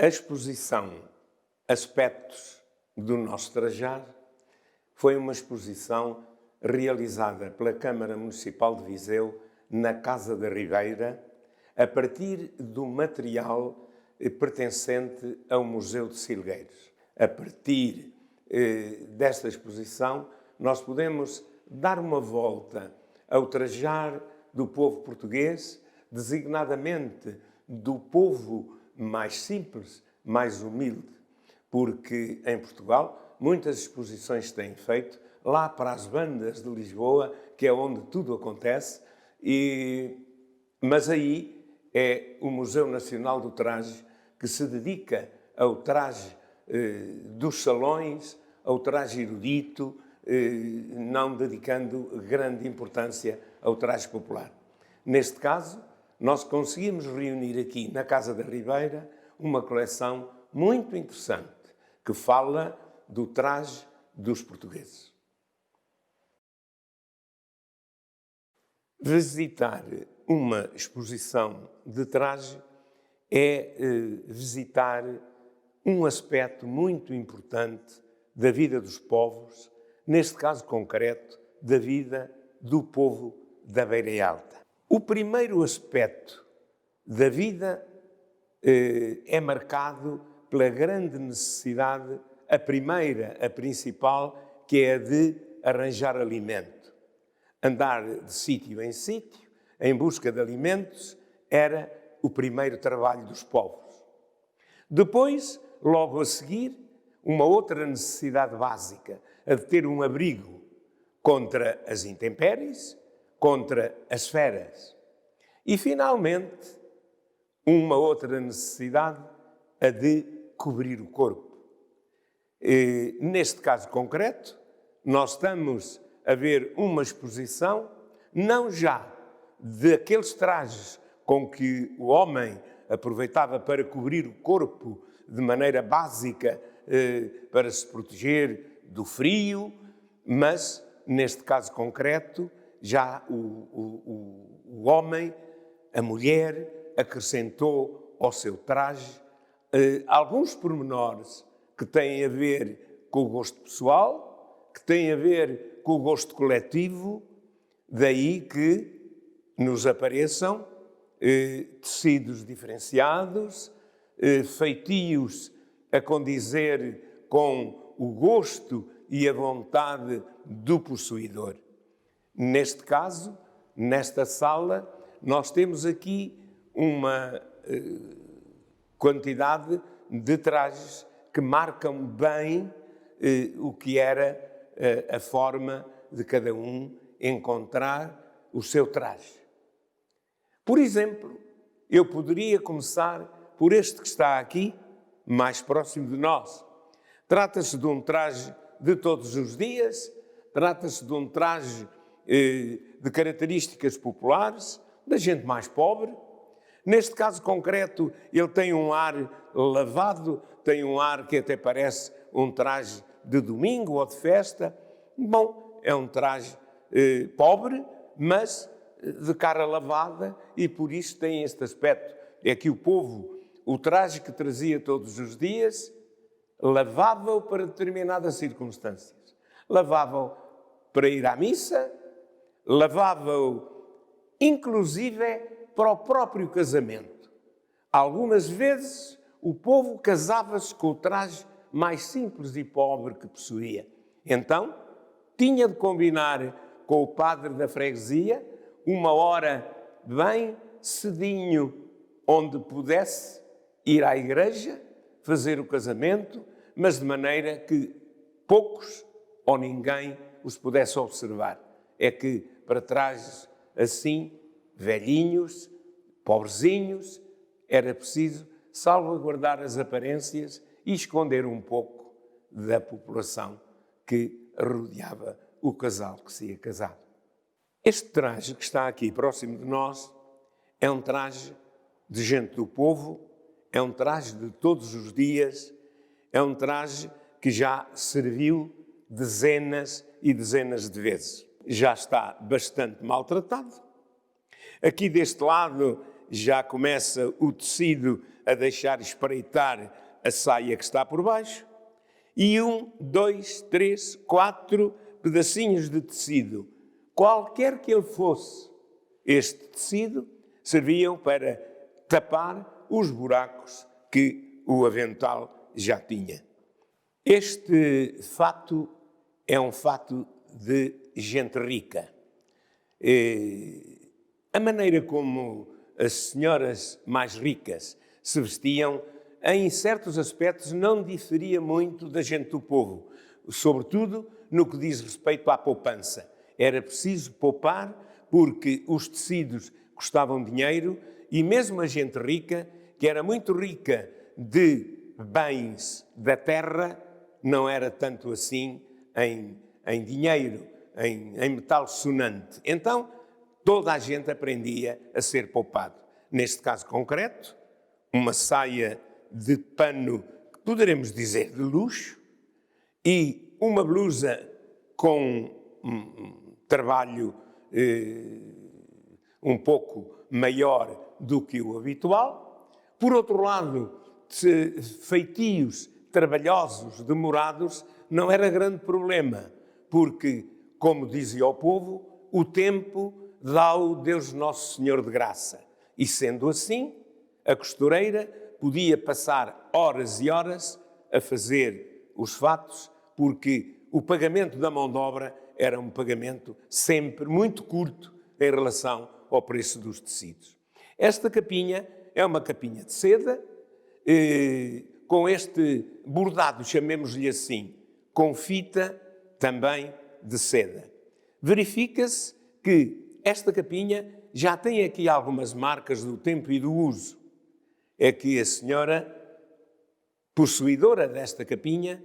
A exposição Aspectos do Nosso Trajar foi uma exposição realizada pela Câmara Municipal de Viseu na Casa da Ribeira, a partir do material pertencente ao Museu de Silgueiros. A partir desta exposição, nós podemos dar uma volta ao trajar do povo português, designadamente do povo mais simples, mais humilde, porque em Portugal muitas exposições têm feito lá para as bandas de Lisboa, que é onde tudo acontece, mas aí é o Museu Nacional do Traje que se dedica ao traje dos salões, ao traje erudito, não dedicando grande importância ao traje popular. Neste caso, nós conseguimos reunir aqui na Casa da Ribeira uma coleção muito interessante que fala do traje dos portugueses. Visitar uma exposição de traje é visitar um aspecto muito importante da vida dos povos, neste caso concreto, da vida do povo da Beira Alta. O primeiro aspecto da vida é marcado pela grande necessidade, a primeira, a principal, que é a de arranjar alimento. Andar de sítio em sítio, em busca de alimentos, era o primeiro trabalho dos povos. Depois, logo a seguir, uma outra necessidade básica, a de ter um abrigo contra as intempéries, contra as feras. E, finalmente, uma outra necessidade, a de cobrir o corpo. Neste caso concreto, nós estamos a ver uma exposição, não já daqueles trajes com que o homem aproveitava para cobrir o corpo de maneira básica, para se proteger do frio, mas, neste caso concreto, já o homem, a mulher, acrescentou ao seu traje alguns pormenores que têm a ver com o gosto pessoal, que têm a ver com o gosto coletivo, daí que nos apareçam tecidos diferenciados, feitios a condizer com o gosto e a vontade do possuidor. Neste caso, nesta sala, nós temos aqui uma quantidade de trajes que marcam bem o que era a forma de cada um encontrar o seu traje. Por exemplo, eu poderia começar por este que está aqui, mais próximo de nós. Trata-se de um traje de todos os dias, trata-se de um traje de características populares, da gente mais pobre. Neste caso concreto, ele tem um ar lavado, tem um ar que até parece um traje de domingo ou de festa. Bom, é um traje pobre, mas de cara lavada, e por isso tem este aspecto. É que o povo, o traje que trazia todos os dias, lavava-o para determinadas circunstâncias. Lavava-o para ir à missa, lavava-o inclusive para o próprio casamento. Algumas vezes o povo casava-se com o traje mais simples e pobre que possuía. Então, tinha de combinar com o padre da freguesia uma hora bem cedinho, onde pudesse ir à igreja, fazer o casamento, mas de maneira que poucos ou ninguém os pudesse observar. É que para trajes assim, velhinhos, pobrezinhos, era preciso salvaguardar as aparências e esconder um pouco da população que rodeava o casal que se ia casar. Este traje que está aqui próximo de nós é um traje de gente do povo, é um traje de todos os dias, é um traje que já serviu dezenas e dezenas de vezes. Já está bastante maltratado. Aqui deste lado já começa o tecido a deixar espreitar a saia que está por baixo, e 1, 2, 3, 4 pedacinhos de tecido, qualquer que ele fosse, este tecido, serviam para tapar os buracos que o avental já tinha. Este fato é um fato de gente rica. A maneira como as senhoras mais ricas se vestiam, em certos aspectos, não diferia muito da gente do povo, sobretudo no que diz respeito à poupança. Era preciso poupar porque os tecidos custavam dinheiro e mesmo a gente rica, que era muito rica de bens da terra, não era tanto assim em dinheiro, em metal sonante. Então, toda a gente aprendia a ser poupado. Neste caso concreto, uma saia de pano, que poderemos dizer de luxo, e uma blusa com um trabalho um pouco maior do que o habitual. Por outro lado, feitios trabalhosos, demorados, não era grande problema, porque, como dizia o povo, o tempo dá-o Deus Nosso Senhor de graça. E sendo assim, a costureira podia passar horas e horas a fazer os fatos, porque o pagamento da mão de obra era um pagamento sempre muito curto em relação ao preço dos tecidos. Esta capinha é uma capinha de seda, com este bordado, chamemos-lhe assim, com fita também de seda. Verifica-se que esta capinha já tem aqui algumas marcas do tempo e do uso. É que a senhora, possuidora desta capinha,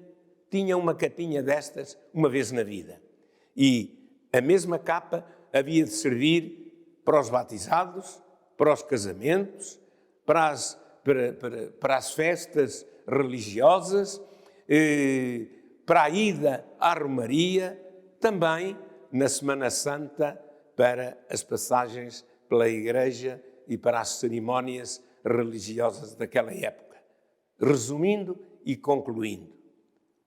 tinha uma capinha destas uma vez na vida. E a mesma capa havia de servir para os batizados, para os casamentos, para as festas religiosas, para a ida à romaria, também na Semana Santa para as passagens pela igreja e para as cerimónias religiosas daquela época. Resumindo e concluindo,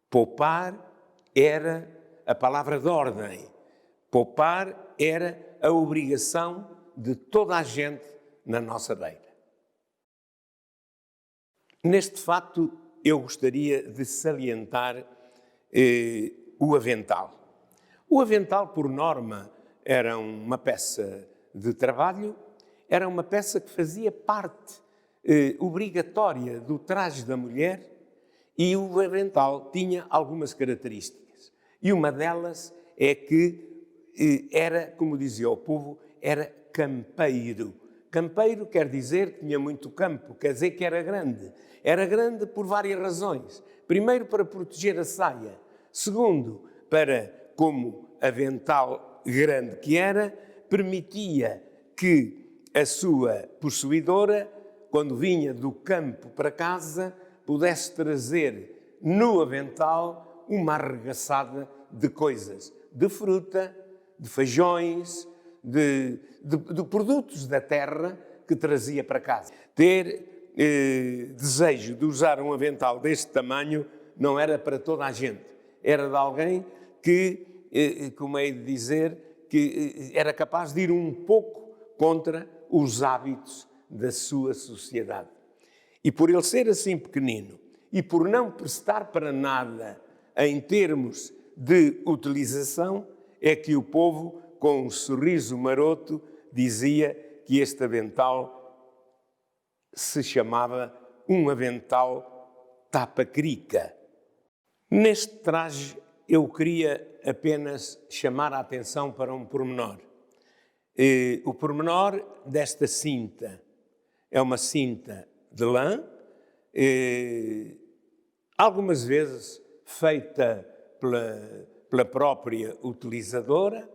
poupar era a palavra de ordem. Poupar era a obrigação de toda a gente na nossa beira. Neste fato, eu gostaria de salientar o avental. O avental, por norma, era uma peça de trabalho, era uma peça que fazia parte obrigatória do traje da mulher, e o avental tinha algumas características. E uma delas é que era, como dizia o povo, era campeiro. Campeiro quer dizer que tinha muito campo, quer dizer que era grande. Era grande por várias razões. Primeiro, para proteger a saia. Segundo, para, como avental grande que era, permitia que a sua possuidora, quando vinha do campo para casa, pudesse trazer no avental uma arregaçada de coisas, de fruta, de feijões, de produtos da terra que trazia para casa. Ter desejo de usar um avental deste tamanho não era para toda a gente. Era de alguém que, como é de dizer, que era capaz de ir um pouco contra os hábitos da sua sociedade. E por ele ser assim pequenino e por não prestar para nada em termos de utilização, é que o povo, com um sorriso maroto, dizia que este avental se chamava um avental tapa-crica. Neste traje eu queria apenas chamar a atenção para um pormenor. O pormenor desta cinta é uma cinta de lã, algumas vezes feita pela própria utilizadora,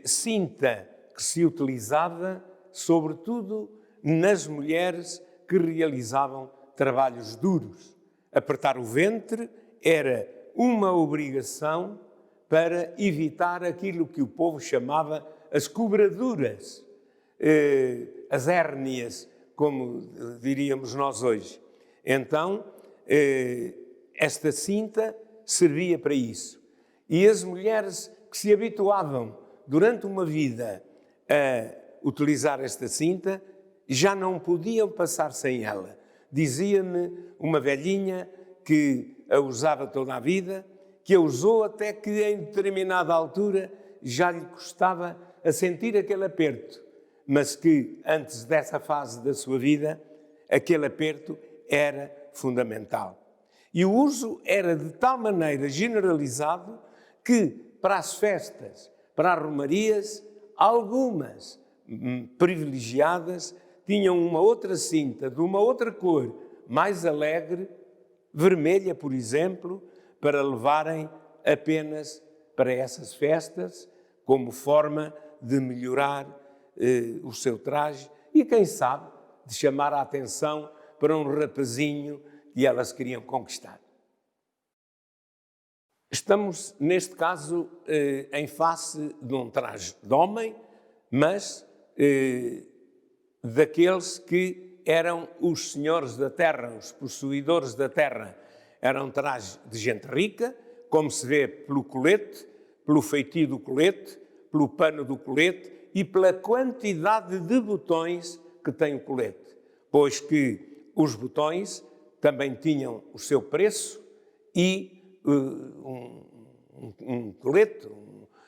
cinta que se utilizava sobretudo nas mulheres que realizavam trabalhos duros. Apertar o ventre era uma obrigação para evitar aquilo que o povo chamava as cobraduras. as hérnias, como diríamos nós hoje. Então, esta cinta servia para isso. E as mulheres que se habituavam durante uma vida a utilizar esta cinta já não podiam passar sem ela. Dizia-me uma velhinha que a usava toda a vida, que a usou até que em determinada altura já lhe custava a sentir aquele aperto, mas que antes dessa fase da sua vida, aquele aperto era fundamental. E o uso era de tal maneira generalizado que para as festas, para as romarias, algumas privilegiadas tinham uma outra cinta de uma outra cor mais alegre, vermelha, por exemplo, para levarem apenas para essas festas, como forma de melhorar o seu traje e, quem sabe, de chamar a atenção para um rapazinho que elas queriam conquistar. Estamos, neste caso, em face de um traje de homem, mas daqueles que eram os senhores da terra, os possuidores da terra. Era um traje de gente rica, como se vê pelo colete, pelo feitio do colete, pelo pano do colete e pela quantidade de botões que tem o colete, pois que os botões também tinham o seu preço e um colete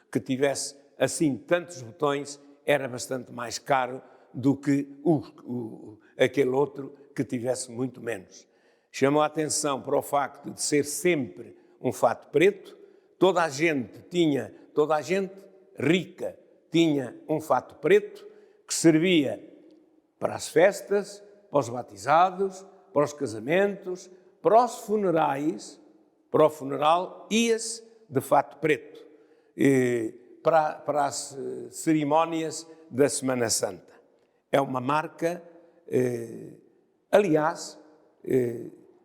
que tivesse assim tantos botões era bastante mais caro do que aquele outro que tivesse muito menos. Chamou a atenção para o facto de ser sempre um fato preto. Toda a gente rica tinha um fato preto que servia para as festas, para os batizados, para os casamentos, para os funerais. Para o funeral ia-se de fato preto, para as cerimónias da Semana Santa. É uma marca, aliás,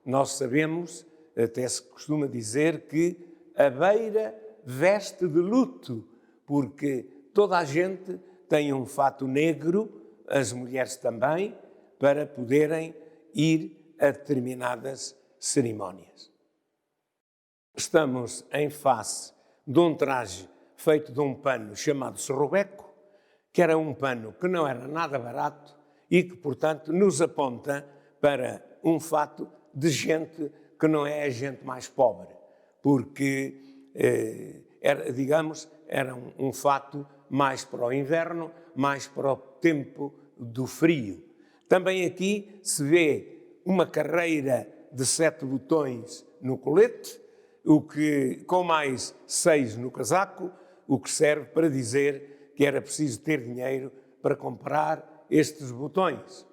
nós sabemos, até se costuma dizer que a beira veste de luto, porque toda a gente tem um fato negro, as mulheres também, para poderem ir a determinadas cerimónias. Estamos em face de um traje feito de um pano chamado serrobeco, que era um pano que não era nada barato e que, portanto, nos aponta para um fato de gente que não é a gente mais pobre, porque, era um fato mais para o inverno, mais para o tempo do frio. Também aqui se vê uma carreira de 7 botões no colete, com mais 6 no casaco, o que serve para dizer que era preciso ter dinheiro para comprar estes botões.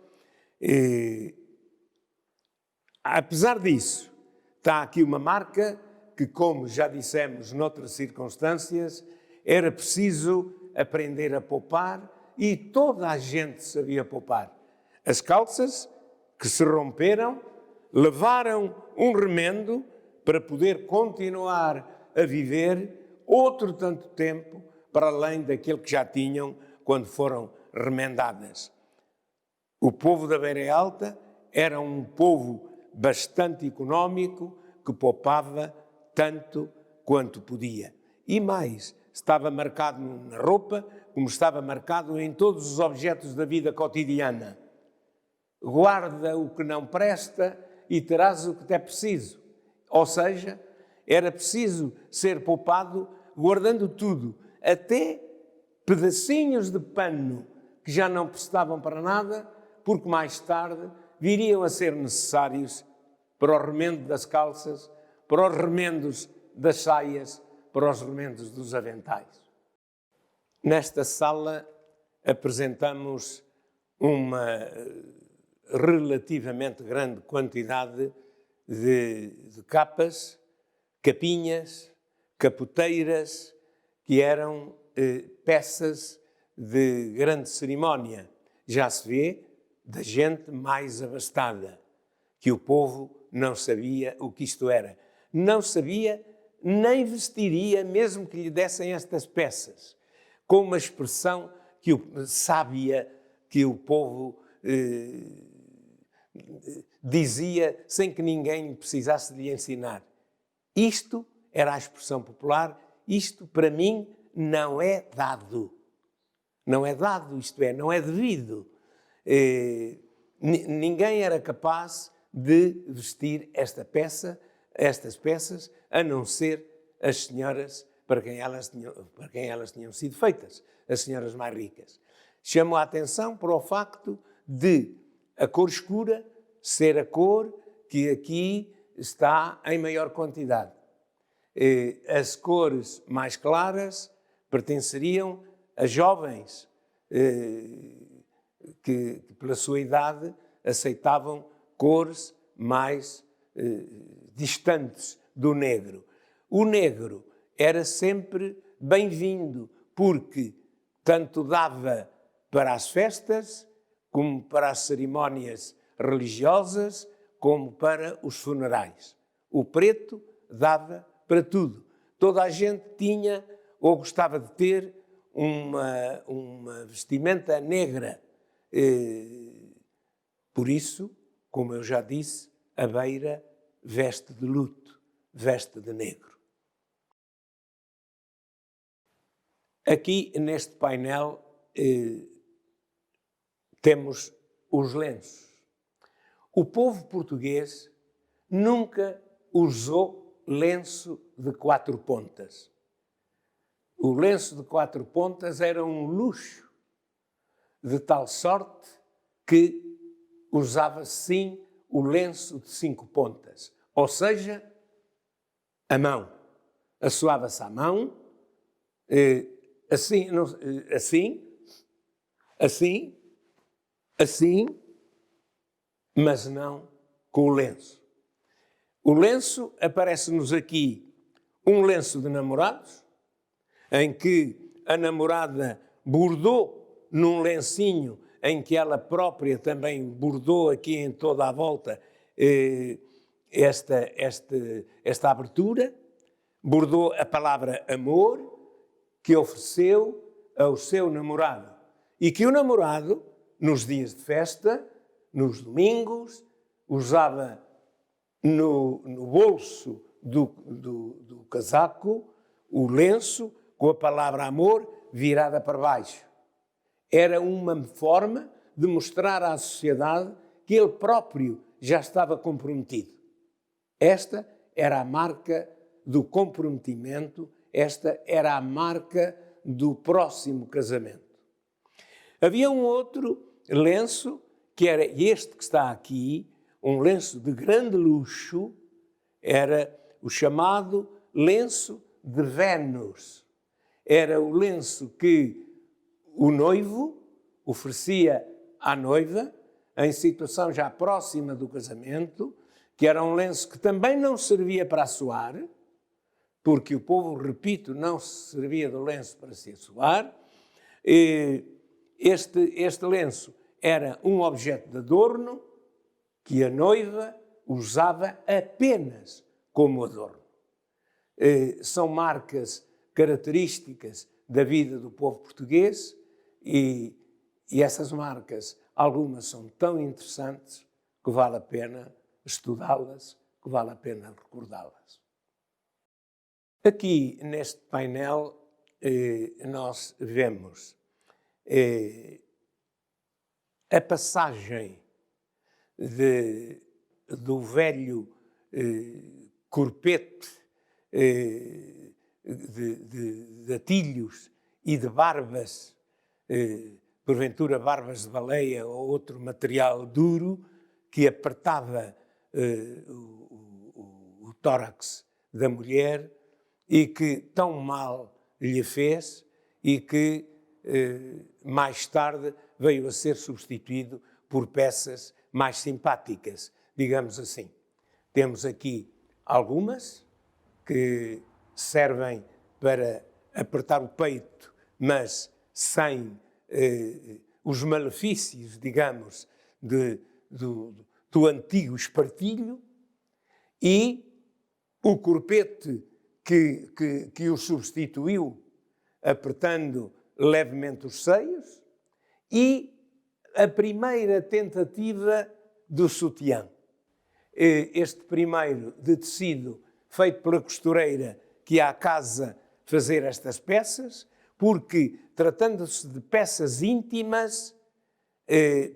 Apesar disso, está aqui uma marca que, como já dissemos noutras circunstâncias, era preciso aprender a poupar e toda a gente sabia poupar. As calças que se romperam levaram um remendo para poder continuar a viver outro tanto tempo para além daquele que já tinham quando foram remendadas. O povo da Beira Alta era um povo bastante económico que poupava tanto quanto podia. E mais, estava marcado na roupa, como estava marcado em todos os objetos da vida cotidiana. Guarda o que não presta e terás o que te é preciso. Ou seja, era preciso ser poupado guardando tudo, até pedacinhos de pano que já não prestavam para nada, porque mais tarde viriam a ser necessários para o remendo das calças, para os remendos das saias, para os remendos dos aventais. Nesta sala apresentamos uma relativamente grande quantidade de capas, capinhas, capoteiras, que eram peças de grande cerimónia. Já se vê da gente mais abastada, que o povo não sabia o que isto era. Não sabia nem vestiria, mesmo que lhe dessem estas peças, com uma expressão sábia que o povo dizia sem que ninguém precisasse de lhe ensinar. Isto era a expressão popular, isto para mim não é dado. Não é dado, isto é, não é devido. Ninguém era capaz de vestir estas peças, a não ser as senhoras para quem elas tinham sido feitas, as senhoras mais ricas. Chamou a atenção para o facto de a cor escura ser a cor que aqui está em maior quantidade. As cores mais claras pertenceriam a jovens que pela sua idade, aceitavam cores mais distantes do negro. O negro era sempre bem-vindo, porque tanto dava para as festas, como para as cerimónias religiosas, como para os funerais. O preto dava para tudo. Toda a gente tinha ou gostava de ter uma vestimenta negra. Por isso, como eu já disse, a beira veste de luto, veste de negro. Aqui, neste painel, temos os lenços. O povo português nunca usou lenço de 4 pontas. O lenço de 4 pontas era um luxo, de tal sorte que usava sim o lenço de 5 pontas, ou seja, a mão. Assoava-se à mão, assim, mas não com o lenço. O lenço aparece-nos aqui um lenço de namorados, em que a namorada bordou num lencinho em que ela própria também bordou aqui em toda a volta esta abertura, bordou a palavra amor, que ofereceu ao seu namorado. E que o namorado, nos dias de festa, nos domingos, usava no bolso do casaco o lenço com a palavra amor virada para baixo. Era uma forma de mostrar à sociedade que ele próprio já estava comprometido. Esta era a marca do comprometimento, esta era a marca do próximo casamento. Havia um outro lenço, que era este que está aqui, um lenço de grande luxo, era o chamado lenço de Vênus. Era o lenço que o noivo oferecia à noiva, em situação já próxima do casamento, que era um lenço que também não servia para assoar, porque o povo, repito, não se servia do lenço para se assoar. Este lenço era um objeto de adorno que a noiva usava apenas como adorno. São marcas características da vida do povo português e essas marcas, algumas são tão interessantes que vale a pena estudá-las, que vale a pena recordá-las. Aqui, neste painel, nós vemos a passagem do velho corpete de atilhos e de barbas, porventura barbas de baleia ou outro material duro, que apertava o tórax da mulher e que tão mal lhe fez e que mais tarde veio a ser substituído por peças mais simpáticas, digamos assim. Temos aqui algumas que servem para apertar o peito, mas sem os malefícios, digamos, do antigo espartilho, e o corpete que o substituiu, apertando levemente os seios, e a primeira tentativa do sutiã. Este primeiro de tecido feito pela costureira que ia à casa fazer estas peças, porque, tratando-se de peças íntimas,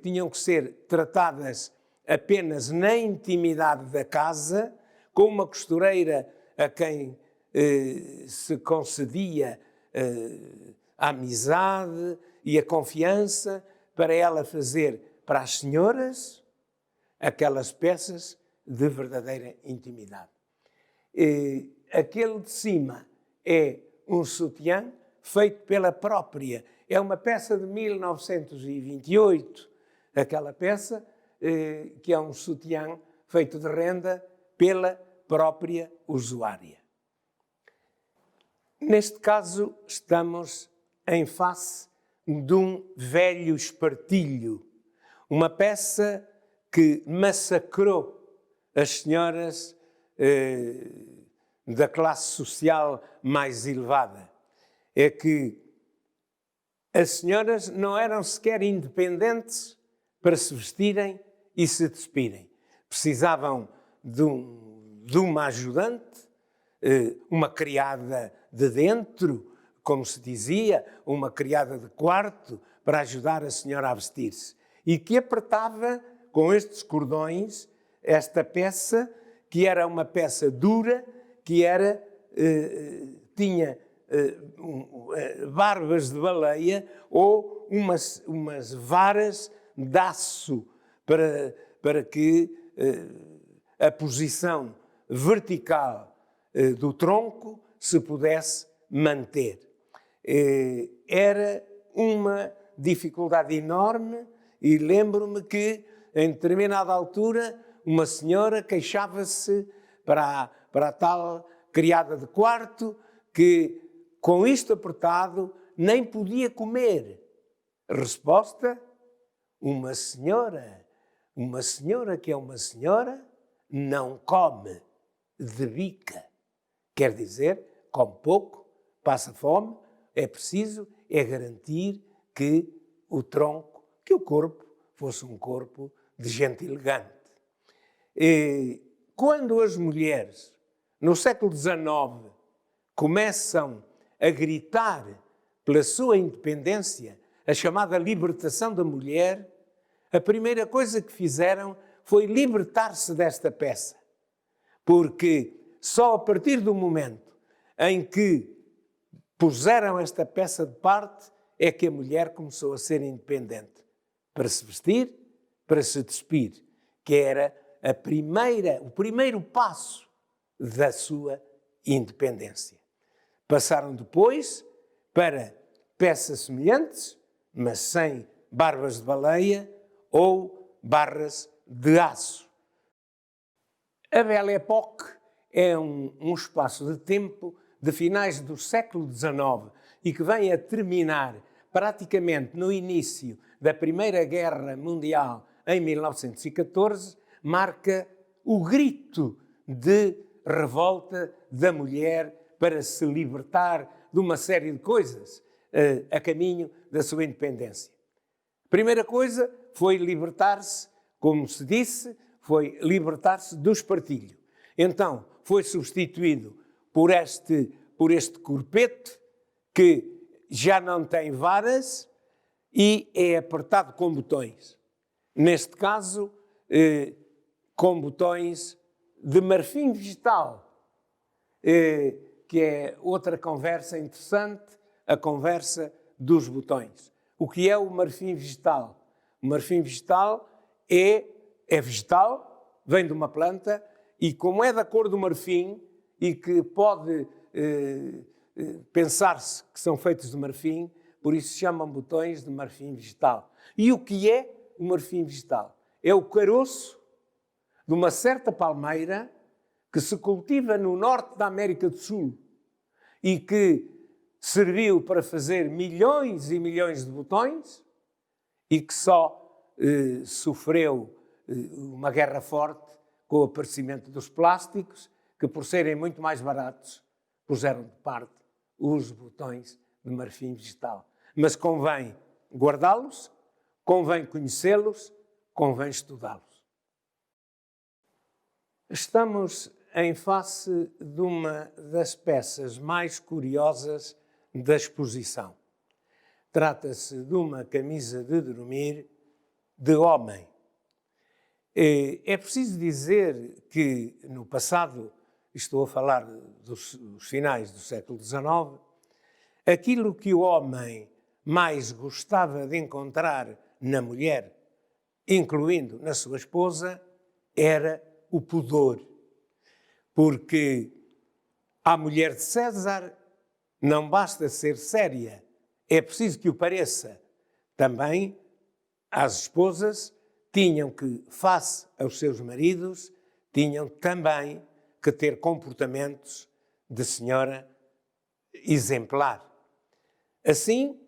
tinham que ser tratadas apenas na intimidade da casa, com uma costureira a quem se concedia a amizade e a confiança para ela fazer para as senhoras aquelas peças de verdadeira intimidade. Aquele de cima é um sutiã feito pela própria. É uma peça de 1928, aquela peça que é um sutiã feito de renda pela própria usuária. Neste caso, estamos em face de um velho espartilho, uma peça que massacrou as senhoras da classe social mais elevada. É que as senhoras não eram sequer independentes para se vestirem e se despirem. Precisavam de uma ajudante, uma criada de dentro, como se dizia, uma criada de quarto, para ajudar a senhora a vestir-se. E que apertava com estes cordões esta peça, que era uma peça dura, que tinha barbas de baleia ou umas varas de aço para que a posição vertical do tronco se pudesse manter. Era uma dificuldade enorme e lembro-me que, em determinada altura, uma senhora queixava-se para a tal criada de quarto que, com isto apertado, nem podia comer. Resposta: uma senhora que é uma senhora não come, debica. Quer dizer, come pouco, passa fome, é preciso garantir que o tronco, que o corpo, fosse um corpo de gente elegante. Quando as mulheres, no século XIX, começam a gritar pela sua independência, a chamada libertação da mulher, a primeira coisa que fizeram foi libertar-se desta peça. Porque só a partir do momento em que puseram esta peça de parte é que a mulher começou a ser independente para se vestir, para se despir, que era o primeiro passo da sua independência. Passaram depois para peças semelhantes, mas sem barbas de baleia ou barras de aço. A Belle Époque é um espaço de tempo de finais do século XIX e que vem a terminar praticamente no início da Primeira Guerra Mundial, em 1914, marca o grito de revolta da mulher para se libertar de uma série de coisas a caminho da sua independência. A primeira coisa foi libertar-se, como se disse, foi libertar-se do espartilho. Então, foi substituído por este corpete que já não tem varas e é apertado com botões. Neste caso, com botões de marfim vegetal, que é outra conversa interessante, a conversa dos botões. O que é o marfim vegetal? O marfim vegetal é vegetal, vem de uma planta, e como é da cor do marfim e que pode pensar-se que são feitos de marfim, por isso se chamam botões de marfim vegetal. E o que é o marfim vegetal? É o caroço de uma certa palmeira que se cultiva no norte da América do Sul e que serviu para fazer milhões e milhões de botões e que só sofreu uma guerra forte com o aparecimento dos plásticos, que por serem muito mais baratos, puseram de parte os botões de marfim vegetal. Mas convém guardá-los convém conhecê-los, convém estudá-los. Estamos em face de uma das peças mais curiosas da exposição. Trata-se de uma camisa de dormir de homem. É preciso dizer que no passado, estou a falar dos finais do século XIX, aquilo que o homem mais gostava de encontrar na mulher, incluindo na sua esposa, era o pudor. Porque à mulher de César não basta ser séria, é preciso que o pareça. Também as esposas tinham que, face aos seus maridos, tinham também que ter comportamentos de senhora exemplar. Assim,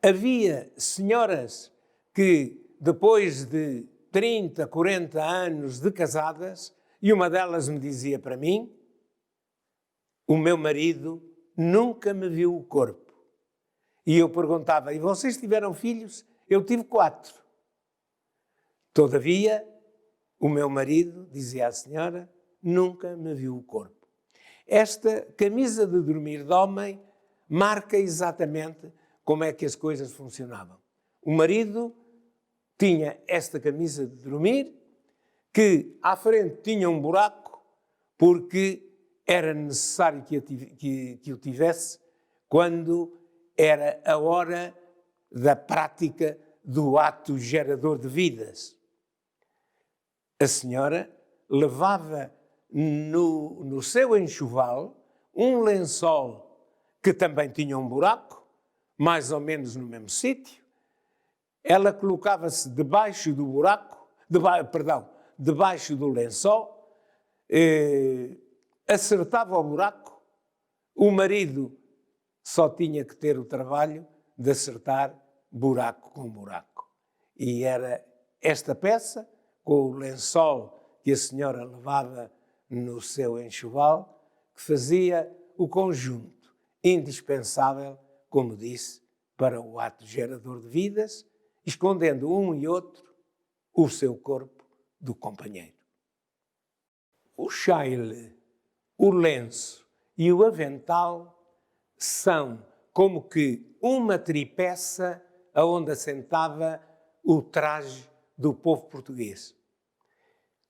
havia senhoras que, depois de 30, 40 anos de casadas, e uma delas me dizia para mim: o meu marido nunca me viu o corpo. E eu perguntava: e vocês tiveram filhos? Eu tive 4. Todavia, o meu marido, dizia a senhora, nunca me viu o corpo. Esta camisa de dormir de homem marca exatamente como é que as coisas funcionavam. O marido tinha esta camisa de dormir, que à frente tinha um buraco, porque era necessário que o tivesse quando era a hora da prática do ato gerador de vidas. A senhora levava no seu enxoval um lençol que também tinha um buraco, mais ou menos no mesmo sítio. Ela colocava-se debaixo do buraco, debaixo do lençol, acertava o buraco. O marido só tinha que ter o trabalho de acertar buraco com buraco. E era esta peça, com o lençol que a senhora levava no seu enxoval, que fazia o conjunto indispensável, como disse, para o ato gerador de vidas, escondendo um e outro o seu corpo do companheiro. O chale, o lenço e o avental são como que uma tripeça aonde assentava o traje do povo português.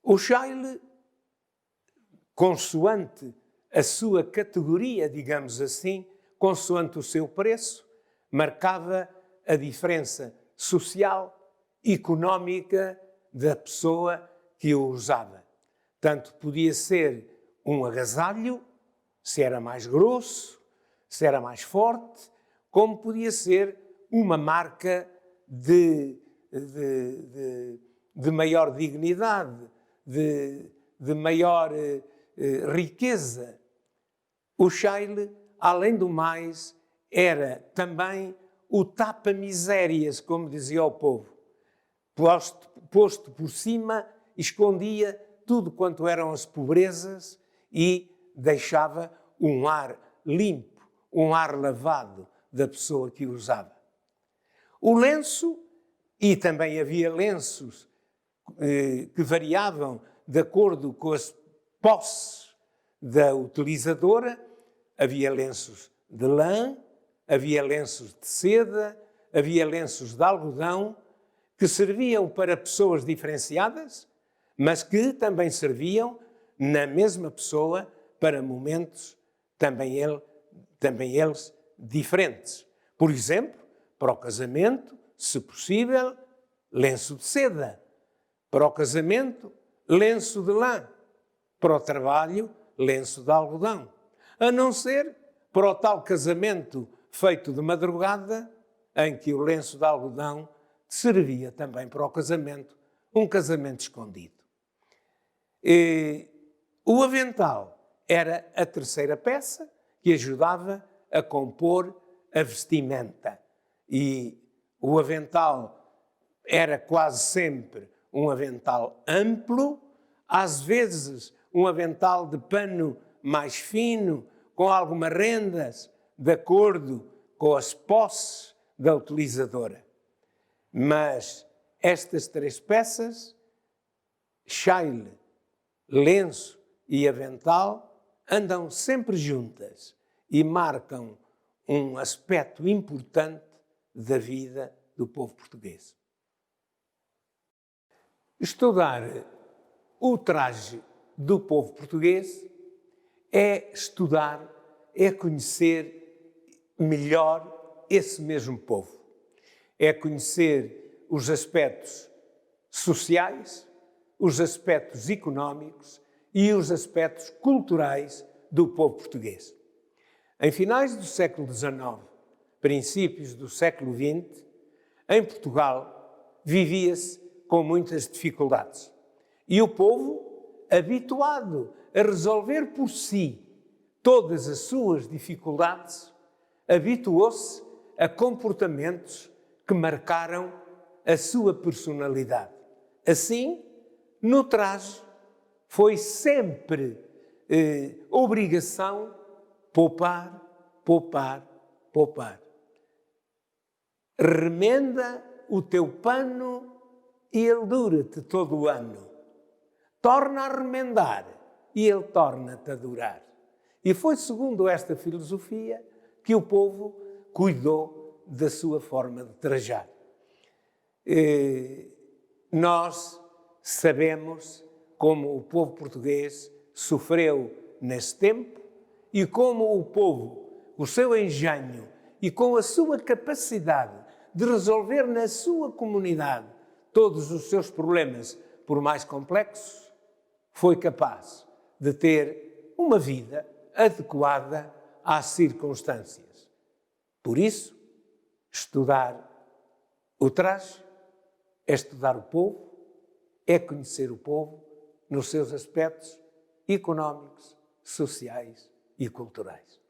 O chale, consoante a sua categoria, digamos assim, consoante o seu preço, marcava a diferença social, económica da pessoa que o usava. Tanto podia ser um agasalho, se era mais grosso, se era mais forte, como podia ser uma marca de maior dignidade, de maior riqueza. O chale, além do mais, era também o tapa-misérias, como dizia o povo. Posto por cima, escondia tudo quanto eram as pobrezas e deixava um ar limpo, um ar lavado da pessoa que o usava. O lenço, e também havia lenços que variavam de acordo com as posses da utilizadora, havia lenços de lã, havia lenços de seda, havia lenços de algodão, que serviam para pessoas diferenciadas, mas que também serviam na mesma pessoa para momentos também eles diferentes. Por exemplo, para o casamento, se possível, lenço de seda. Para o casamento, lenço de lã. Para o trabalho, lenço de algodão. A não ser para o tal casamento feito de madrugada, em que o lenço de algodão servia também para o casamento, um casamento escondido. O avental era a terceira peça que ajudava a compor a vestimenta. E o avental era quase sempre um avental amplo, às vezes um avental de pano mais fino, com algumas rendas, de acordo com as posses da utilizadora. Mas estas 3 peças, chale, lenço e avental, andam sempre juntas e marcam um aspecto importante da vida do povo português. Estudar o traje do povo português é estudar, é conhecer melhor esse mesmo povo. É conhecer os aspectos sociais, os aspectos económicos e os aspectos culturais do povo português. Em finais do século XIX, princípios do século XX, em Portugal vivia-se com muitas dificuldades. E o povo, habituado a resolver por si todas as suas dificuldades, habituou-se a comportamentos que marcaram a sua personalidade. Assim, no traje, foi sempre obrigação poupar, poupar, poupar. Remenda o teu pano e ele dura-te todo o ano. Torna a remendar e ele torna-te a durar. E foi segundo esta filosofia que o povo cuidou da sua forma de trajar. Nós sabemos como o povo português sofreu nesse tempo e como o povo, o seu engenho e com a sua capacidade de resolver na sua comunidade todos os seus problemas, por mais complexos, foi capaz de ter uma vida adequada às circunstâncias. Por isso, estudar o traje é estudar o povo, é conhecer o povo nos seus aspectos económicos, sociais e culturais.